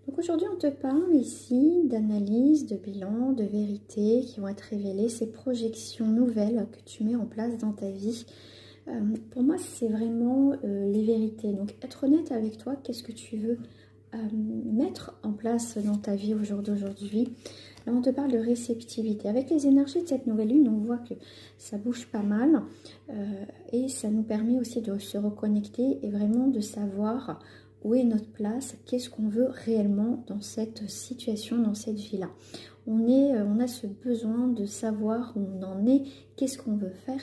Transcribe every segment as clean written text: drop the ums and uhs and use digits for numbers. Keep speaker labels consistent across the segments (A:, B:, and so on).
A: Donc aujourd'hui, on te parle ici d'analyse, de bilan, de vérité qui vont être révélées, ces projections nouvelles que tu mets en place dans ta vie. Pour moi, c'est vraiment les vérités. Donc être honnête avec toi, qu'est-ce que tu veux mettre en place dans ta vie au jour d'aujourd'hui? Là, on te parle de réceptivité. Avec les énergies de cette nouvelle lune, on voit que ça bouge pas mal et ça nous permet aussi de se reconnecter et vraiment de savoir où est notre place, qu'est-ce qu'on veut réellement dans cette situation, dans cette vie-là. On a ce besoin de savoir où on en est, qu'est-ce qu'on veut faire.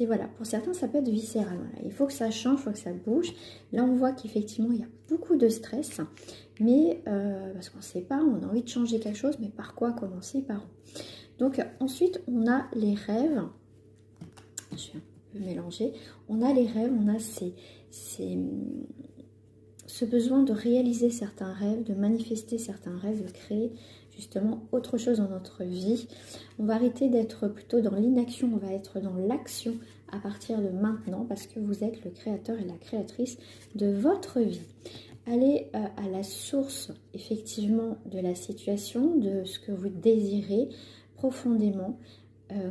A: Voilà. Pour certains, ça peut être viscéral. Voilà. Il faut que ça change, il faut que ça bouge. Là, on voit qu'effectivement, il y a beaucoup de stress, mais parce qu'on ne sait pas, on a envie de changer quelque chose, mais par quoi commencer, par où? Donc ensuite, on a les rêves. Je vais un peu mélanger. On a les rêves, on a ce besoin de réaliser certains rêves, de manifester certains rêves, de créer justement autre chose dans notre vie. On va arrêter d'être plutôt dans l'inaction, on va être dans l'action à partir de maintenant parce que vous êtes le créateur et la créatrice de votre vie. Allez à la source effectivement de la situation, de ce que vous désirez profondément.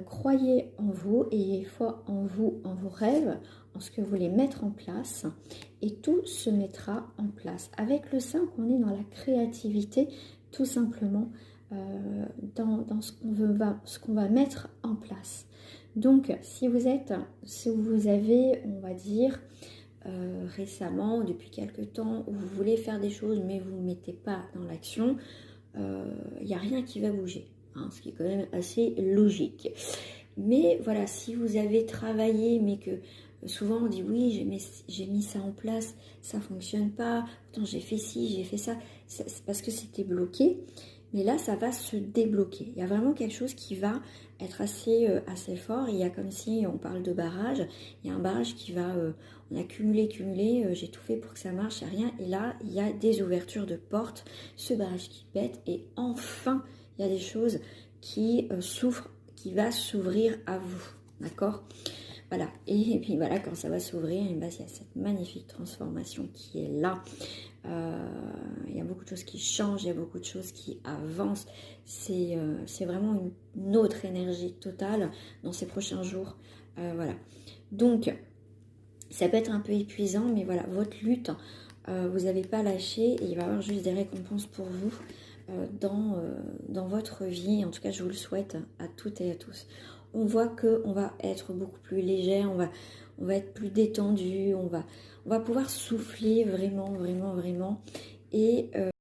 A: Croyez en vous, ayez foi en vous, en vos rêves, en ce que vous voulez mettre en place et tout se mettra en place. Avec le 5, on est dans la créativité tout simplement dans ce qu'on va mettre en place. Donc si vous avez, on va dire, récemment, depuis quelque temps, où vous voulez faire des choses mais vous ne mettez pas dans l'action, il n'y a rien qui va bouger. Ce qui est quand même assez logique. Mais voilà, si vous avez travaillé, mais que souvent on dit oui, j'ai mis ça en place, ça ne fonctionne pas, pourtant j'ai fait ci, j'ai fait ça, c'est parce que c'était bloqué. Mais là, ça va se débloquer. Il y a vraiment quelque chose qui va être assez fort. Il y a comme si on parle de barrage. Il y a un barrage qui va, on a cumulé, j'ai tout fait pour que ça marche, il n'y a rien. Et là, il y a des ouvertures de portes, ce barrage qui pète et enfin, il y a des choses qui s'ouvrent, qui va s'ouvrir à vous, d'accord? Voilà, et puis voilà, quand ça va s'ouvrir, il y a cette magnifique transformation qui est là. Il y a beaucoup de choses qui changent, il y a beaucoup de choses qui avancent. C'est vraiment une autre énergie totale dans ces prochains jours. Voilà, donc ça peut être un peu épuisant, mais voilà, votre lutte, vous n'avez pas lâché et il va y avoir juste des récompenses pour vous. Dans votre vie, en tout cas je vous le souhaite à toutes et à tous. On voit qu'on va être beaucoup plus légère, on va être plus détendu, on va pouvoir souffler vraiment et